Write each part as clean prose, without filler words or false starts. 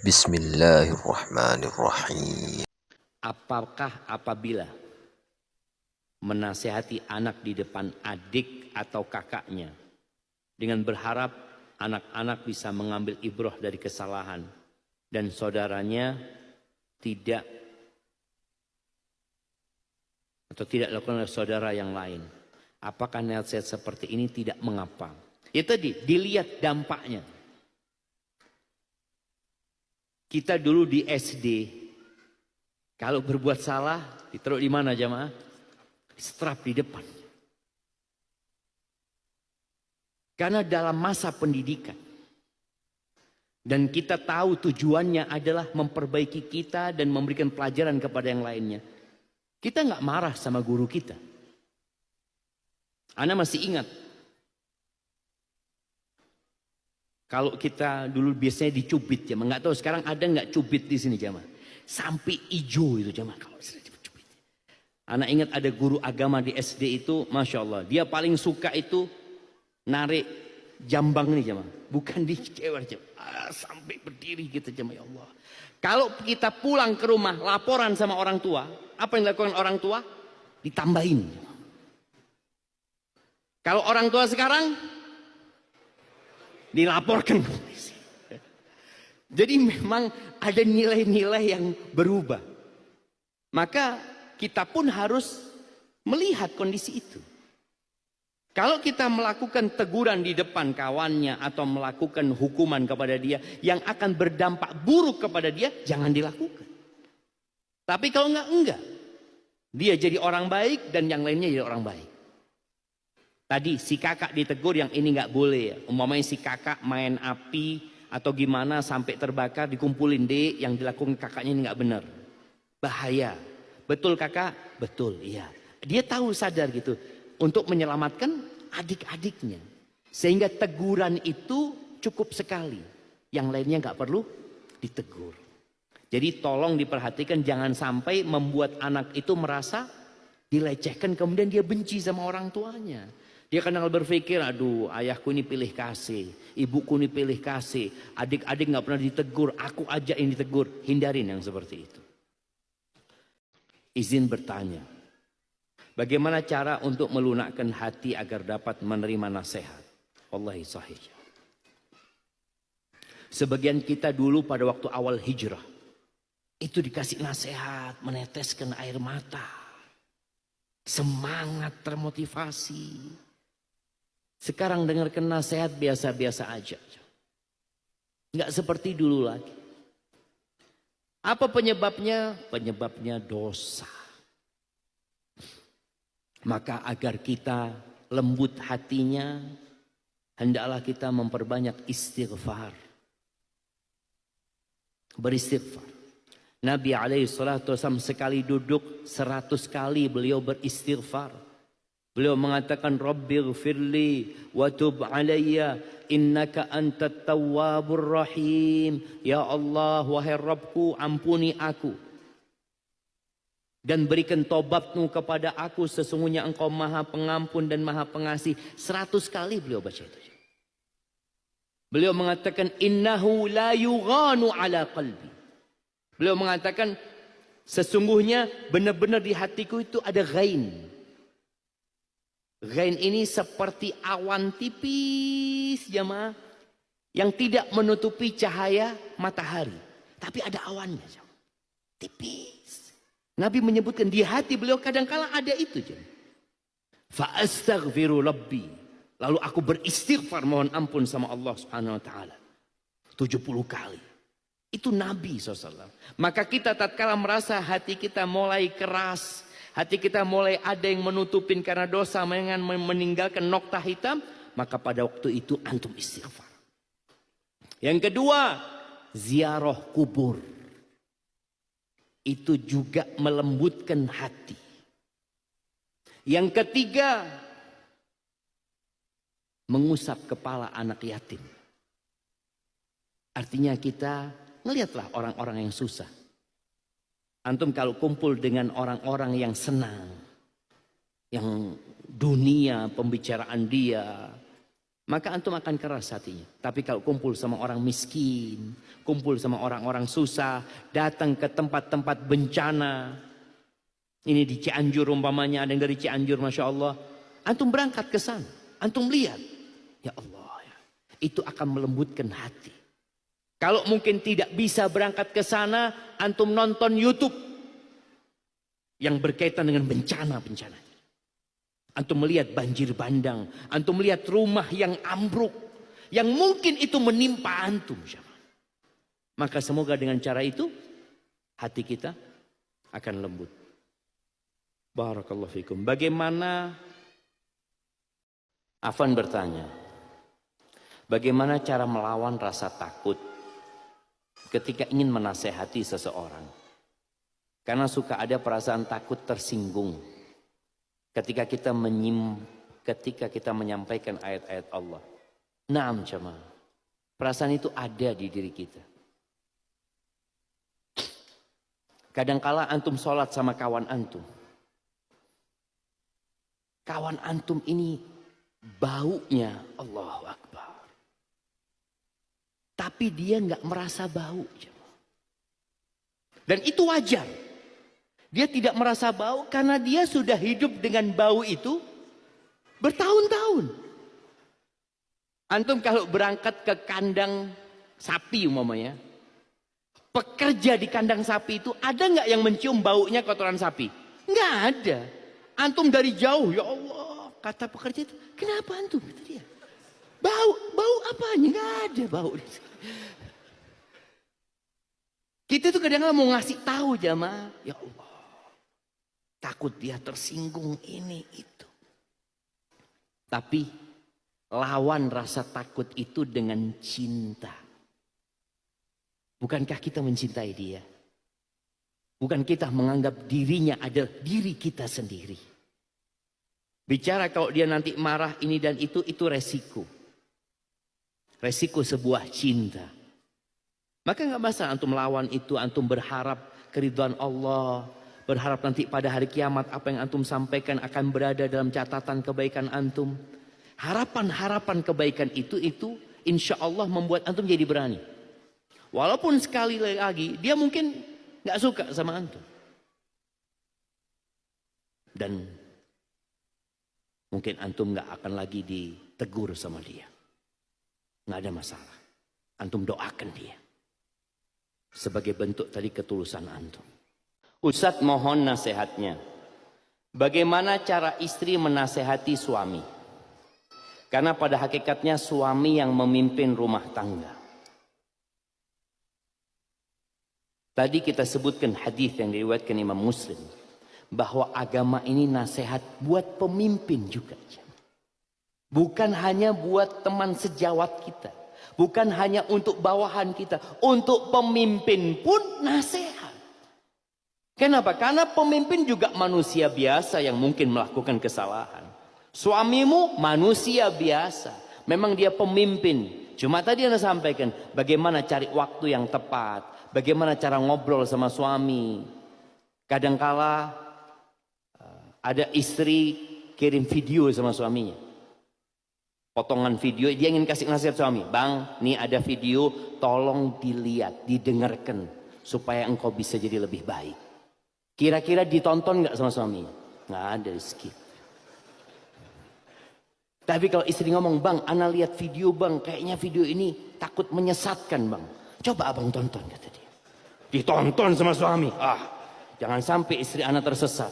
Bismillahirrahmanirrahim. Apakah apabila menasehati anak di depan adik atau kakaknya dengan berharap anak-anak bisa mengambil ibrah dari kesalahan dan saudaranya tidak lakukan oleh saudara yang lain, apakah nasihat seperti ini tidak mengapa? Ya tadi dilihat dampaknya. Kita dulu di SD kalau berbuat salah ditaruh di mana jamaah? Strap di depan. Karena dalam masa pendidikan. Dan kita tahu tujuannya adalah memperbaiki kita dan memberikan pelajaran kepada yang lainnya. Kita nggak marah sama guru kita. Ana masih ingat. Kalau kita dulu biasanya dicubit ya, nggak tahu sekarang ada nggak cubit di sini jamaah. Sampai hijau itu jamaah kalau dicubit. Anak ingat ada guru agama di SD itu, masya Allah, dia paling suka itu narik jambang ini jamaah, bukan di cewek sampai berdiri gitu jamaah, ya Allah. Kalau kita pulang ke rumah laporan sama orang tua, apa yang dilakukan orang tua? Ditambahin. Kalau orang tua sekarang dilaporkan. Jadi memang ada nilai-nilai yang berubah. Maka kita pun harus melihat kondisi itu. Kalau kita melakukan teguran di depan kawannya atau melakukan hukuman kepada dia yang akan berdampak buruk kepada dia, jangan dilakukan. Tapi kalau enggak. Dia jadi orang baik dan yang lainnya jadi orang baik. Tadi si kakak ditegur, yang ini nggak boleh ya. Umpamanya si kakak main api atau gimana sampai terbakar, dikumpulin deh, yang dilakukan kakaknya ini nggak benar. Bahaya. Betul kakak? Betul, iya. Dia tahu, sadar gitu. Untuk menyelamatkan adik-adiknya. Sehingga teguran itu cukup sekali. Yang lainnya nggak perlu ditegur. Jadi tolong diperhatikan, jangan sampai membuat anak itu merasa dilecehkan kemudian dia benci sama orang tuanya. Dia kadang berpikir, aduh ayahku ini pilih kasih, ibuku ini pilih kasih, adik-adik nggak pernah ditegur, aku aja yang ditegur. Hindarin yang seperti itu. Izin bertanya, bagaimana cara untuk melunakkan hati agar dapat menerima nasihat? Wallahi sahih. Sebagian kita dulu pada waktu awal hijrah, itu dikasih nasihat, meneteskan air mata. Semangat, termotivasi. Sekarang dengarkan nasihat biasa-biasa aja. Nggak seperti dulu lagi. Apa penyebabnya? Penyebabnya dosa. Maka agar kita lembut hatinya, hendaklah kita memperbanyak istighfar. Beristighfar. Nabi SAW sekali duduk 100 kali beliau beristighfar. Beliau mengatakan, Rabbighfirli wa tub alayya innaka antat tawwabur rahim. Ya Allah, wahai Rabbku, ampuni aku dan berikan tobatmu kepada aku, sesungguhnya engkau maha pengampun dan maha pengasih. 100 kali beliau baca itu. Beliau mengatakan, innahu la yughanu ala qalbi. Beliau mengatakan, sesungguhnya benar-benar di hatiku itu ada ghain. Ghain ini seperti awan tipis jemaah, yang tidak menutupi cahaya matahari. Tapi ada awannya jemaah. Tipis. Nabi menyebutkan di hati beliau kadang-kala ada itu jemaah. Fa astaghfiru rabbi. Lalu aku beristighfar mohon ampun sama Allah Subhanahu wa taala. 70 kali. Itu Nabi SAW. Maka kita tatkala merasa hati kita mulai keras, hati kita mulai ada yang menutupin karena dosa, meninggalkan nokta hitam, maka pada waktu itu antum istighfar. Yang kedua, ziarah kubur. Itu juga melembutkan hati. Yang ketiga, mengusap kepala anak yatim. Artinya kita ngelihatlah orang-orang yang susah. Antum kalau kumpul dengan orang-orang yang senang, yang dunia pembicaraan dia, maka antum akan keras hatinya. Tapi kalau kumpul sama orang miskin, kumpul sama orang-orang susah, datang ke tempat-tempat bencana, ini di Cianjur umpamanya, ada yang dari Cianjur, Masya Allah, antum berangkat ke sana, antum lihat, ya Allah, ya, itu akan melembutkan hati. Kalau mungkin tidak bisa berangkat ke sana, antum nonton YouTube yang berkaitan dengan bencana-bencana. Antum melihat banjir bandang, antum melihat rumah yang ambruk, yang mungkin itu menimpa antum. Maka semoga dengan cara itu hati kita akan lembut. Barakallahu fikum. Bagaimana, Afan bertanya, bagaimana cara melawan rasa takut ketika ingin menasehati seseorang? Karena suka ada perasaan takut tersinggung ketika kita menyampaikan ayat-ayat Allah. Naam jemaah. Perasaan itu ada di diri kita. Kadangkala antum sholat sama kawan antum. Kawan antum ini baunya Allahu Akbar. Tapi dia nggak merasa bau. Dan itu wajar. Dia tidak merasa bau karena dia sudah hidup dengan bau itu bertahun-tahun. Antum kalau berangkat ke kandang sapi umpamanya, pekerja di kandang sapi itu ada nggak yang mencium baunya kotoran sapi? Nggak ada. Antum dari jauh, ya Allah, kata pekerja itu, kenapa antum? Kata dia, bau apanya? Nggak ada bau. Kita tuh kadang-kadang mau ngasih tahu jamaah, ya Allah. Takut dia tersinggung ini itu. Tapi lawan rasa takut itu dengan cinta. Bukankah kita mencintai dia? Bukan kita menganggap dirinya adalah diri kita sendiri. Bicara kalau dia nanti marah ini dan itu resiko. Resiko sebuah cinta. Maka nggak masalah antum melawan itu, antum berharap keridhaan Allah. Berharap nanti pada hari kiamat apa yang antum sampaikan akan berada dalam catatan kebaikan antum. Harapan-harapan kebaikan itu insya Allah membuat antum jadi berani. Walaupun sekali lagi dia mungkin gak suka sama antum. Dan mungkin antum gak akan lagi ditegur sama dia. Gak ada masalah. Antum doakan dia. Sebagai bentuk tadi ketulusan antum. Ustadz mohon nasihatnya. Bagaimana cara istri menasehati suami? Karena pada hakikatnya suami yang memimpin rumah tangga. Tadi kita sebutkan hadis yang diriwayatkan Imam Muslim. Bahwa agama ini nasihat buat pemimpin juga. Bukan hanya buat teman sejawat kita. Bukan hanya untuk bawahan kita. Untuk pemimpin pun nasihat. Kenapa? Karena pemimpin juga manusia biasa yang mungkin melakukan kesalahan. Suamimu manusia biasa. Memang dia pemimpin. Cuma tadi Anda sampaikan bagaimana cari waktu yang tepat. Bagaimana cara ngobrol sama suami. Kadangkala ada istri kirim video sama suaminya. Potongan video, dia ingin kasih nasihat suami. Bang, nih ada video, tolong dilihat, didengarkan. Supaya engkau bisa jadi lebih baik. Kira-kira ditonton gak sama suaminya? Nggak ada, skip. Tapi kalau istri ngomong, bang, ana lihat video bang, kayaknya video ini takut menyesatkan bang. Coba abang tonton, kata dia. Ditonton sama suami. Jangan sampai istri ana tersesat.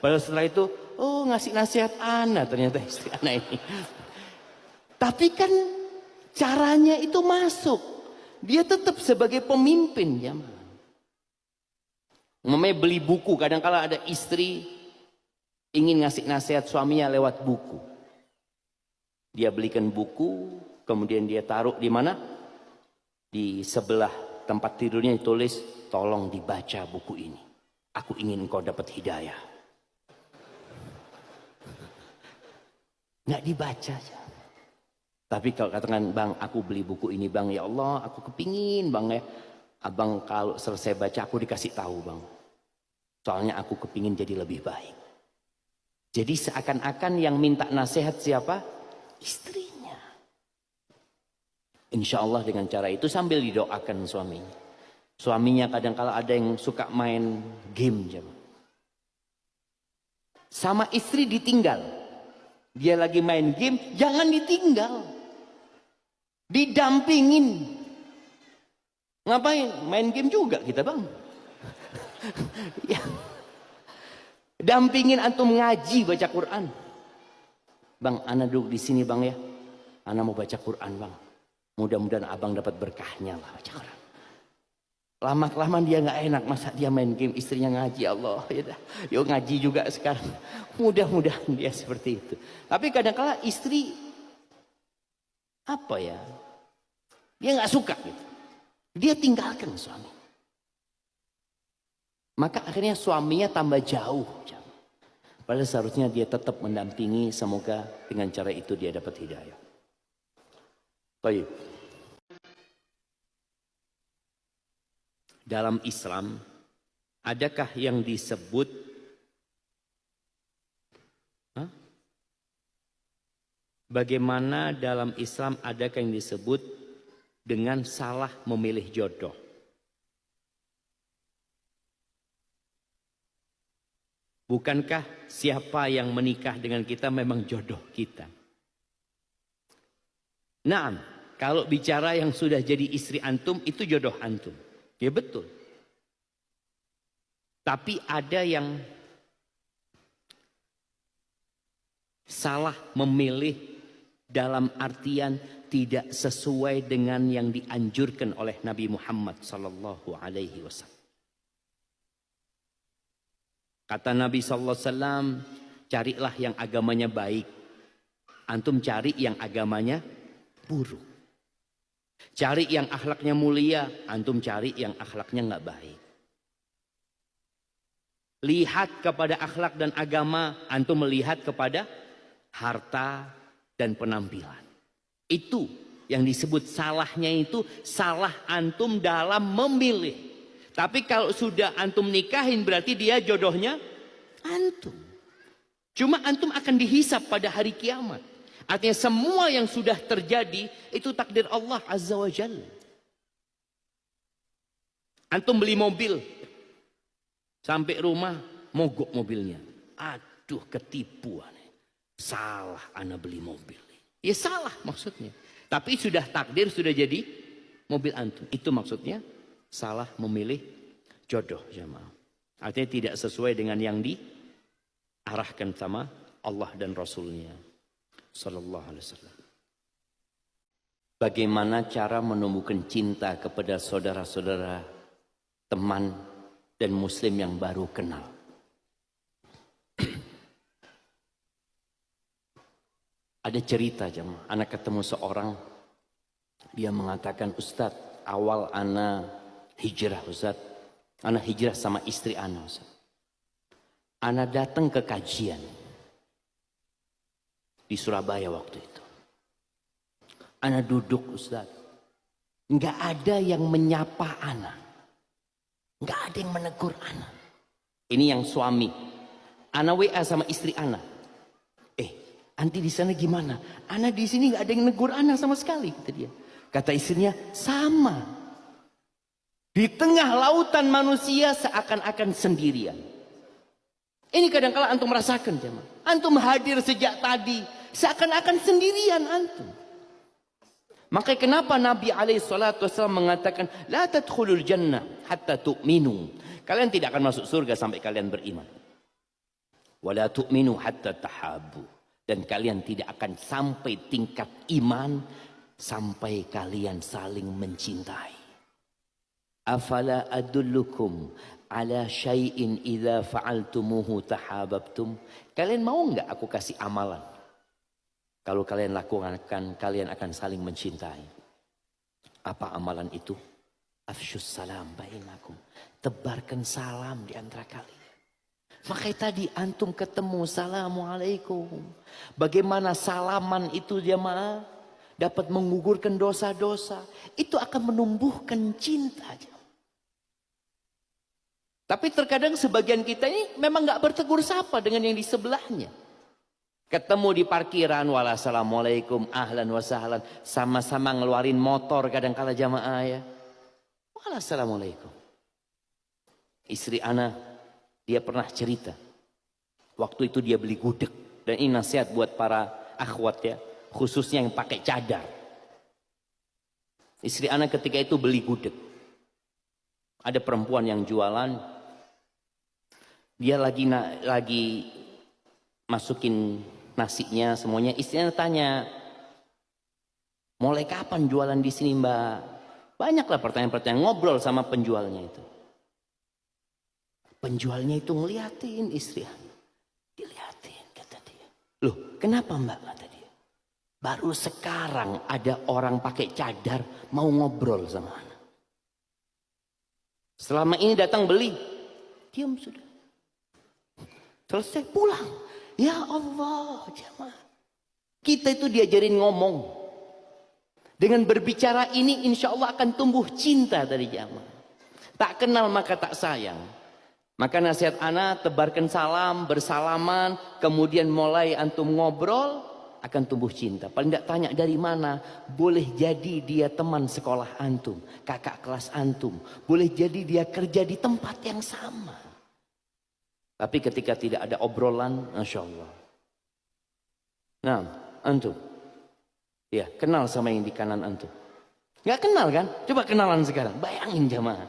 Padahal setelah itu, oh ngasih nasihat ana ternyata istri ana ini. Tapi kan caranya itu masuk. Dia tetap sebagai pemimpin ya. Umpamanya beli buku, kadang-kala ada istri ingin ngasih nasihat suaminya lewat buku. Dia belikan buku, kemudian dia taruh di mana? Di sebelah tempat tidurnya ditulis, tolong dibaca buku ini. Aku ingin engkau dapat hidayah. Nggak dibaca. Tapi kalau katakan, bang, aku beli buku ini bang, ya Allah, aku kepingin bang ya. Abang kalau selesai baca aku dikasih tahu bang. Soalnya aku kepingin jadi lebih baik. Jadi seakan-akan yang minta nasihat siapa? Istrinya. Insya Allah dengan cara itu sambil didoakan suaminya. Suaminya kadang-kala ada yang suka main game. Sama istri ditinggal. Dia lagi main game, jangan ditinggal. Didampingin. Ngapain? Main game juga kita bang. Ya. Dampingin antum ngaji baca Quran. Bang, ana duduk di sini bang ya. Ana mau baca Quran bang. Mudah-mudahan abang dapat berkahnya lah baca Quran. Lama-kelamaan dia nggak enak, masa dia main game, istrinya ngaji. Allah, ya dah, yuk ngaji juga sekarang. Mudah-mudahan dia seperti itu. Tapi kadang-kala istri apa ya? Dia nggak suka gitu. Dia tinggalkan suami. Maka akhirnya suaminya tambah jauh. Padahal seharusnya dia tetap mendampingi, semoga dengan cara itu dia dapat hidayah. Baik. Dalam Islam, adakah yang disebut bagaimana dalam Islam adakah yang disebut dengan salah memilih jodoh? Bukankah siapa yang menikah dengan kita memang jodoh kita? Nah, kalau bicara yang sudah jadi istri antum itu jodoh antum. Ya betul. Tapi ada yang salah memilih dalam artian tidak sesuai dengan yang dianjurkan oleh Nabi Muhammad sallallahu alaihi wasallam. Kata Nabi sallallahu alaihi wasallam, carilah yang agamanya baik. Antum cari yang agamanya buruk. Cari yang akhlaknya mulia, antum cari yang akhlaknya nggak baik. Lihat kepada akhlak dan agama, antum melihat kepada harta dan penampilan. Itu yang disebut salahnya, itu salah antum dalam memilih. Tapi kalau sudah antum nikahin berarti dia jodohnya antum. Cuma antum akan dihisap pada hari kiamat. Artinya semua yang sudah terjadi itu takdir Allah Azza wa Jalla. Antum beli mobil. Sampai rumah mogok mobilnya. Aduh ketipu aneh. Salah ana beli mobil. Ya salah maksudnya. Tapi sudah takdir, sudah jadi mobil antum. Itu maksudnya salah memilih jodoh jamaah. Artinya tidak sesuai dengan yang diarahkan sama Allah dan Rasulnya. Sallallahu alaihi wasallam. Bagaimana cara menumbuhkan cinta kepada saudara-saudara, teman dan muslim yang baru kenal? Ada cerita jemaah, anak ketemu seorang, dia mengatakan, Ustadz, awal anak hijrah Ustadz, anak hijrah sama istri anak Ustadz. Anak datang ke kajian di Surabaya waktu itu. Anak duduk Ustaz. Enggak ada yang menyapa anak. Enggak ada yang menegur anak. Ini yang suami. Anak WA sama istri anak. Anti di sana gimana? Anak di sini enggak ada yang menegur anak sama sekali, kata dia. Kata istrinya, sama. Di tengah lautan manusia seakan-akan sendirian. Ini kadang-kala antum merasakan jemaah. Antum hadir sejak tadi. Seakan-akan sendirian antum. Maka kenapa Nabi SAW mengatakan, La tadkhulul jannah hatta tu'minu. Kalian tidak akan masuk surga sampai kalian beriman. Wa la tu'minu hatta tahabu. Dan kalian tidak akan sampai tingkat iman sampai kalian saling mencintai. Afala adullukum ala syai'in idza fa'altumuhu tahabbtum. Kalian mau enggak aku kasih amalan? Kalau kalian lakukan, kalian akan saling mencintai. Apa amalan itu? Afsyus salam bainakum. Tebarkan salam di antara kalian. Makanya tadi antum ketemu, assalamualaikum. Bagaimana salaman itu jemaah dapat menggugurkan dosa-dosa. Itu akan menumbuhkan cinta. Tapi terkadang sebagian kita ini memang gak bertegur sapa dengan yang di sebelahnya. Ketemu di parkiran, wassalamualaikum, ahlan wa sahlan. Sama-sama ngeluarin motor kadang-kala jamaah ya. Wassalamualaikum. Istri ana, dia pernah cerita. Waktu itu dia beli gudeg. Dan ini nasihat buat para akhwat ya. Khususnya yang pakai cadar. Istri ana ketika itu beli gudeg. Ada perempuan yang jualan. Dia lagi masukin nasinya semuanya. Istrinya tanya, mulai kapan jualan di sini mbak? Banyaklah pertanyaan-pertanyaan, ngobrol sama penjualnya itu. Penjualnya itu ngeliatin istri. Diliatin kata dia. Loh kenapa mbak kata dia. Baru sekarang ada orang pakai cadar mau ngobrol sama anak. Selama ini datang beli. Diam sudah. Selesai pulang. Ya Allah jemaah. Kita itu diajarin ngomong. Dengan berbicara ini insya Allah akan tumbuh cinta dari jamaah. Tak kenal maka tak sayang. Maka nasihat ana tebarkan salam, bersalaman, kemudian mulai antum ngobrol, akan tumbuh cinta. Paling tidak tanya dari mana, boleh jadi dia teman sekolah antum, kakak kelas antum, boleh jadi dia kerja di tempat yang sama. Tapi ketika tidak ada obrolan, Masya Allah. Nah, antum, ya kenal sama yang di kanan antum. Gak kenal kan? Coba kenalan sekarang, bayangin jamaah.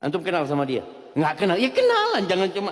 Antum kenal sama dia? Nggak kenal, ya kenalan, jangan cuma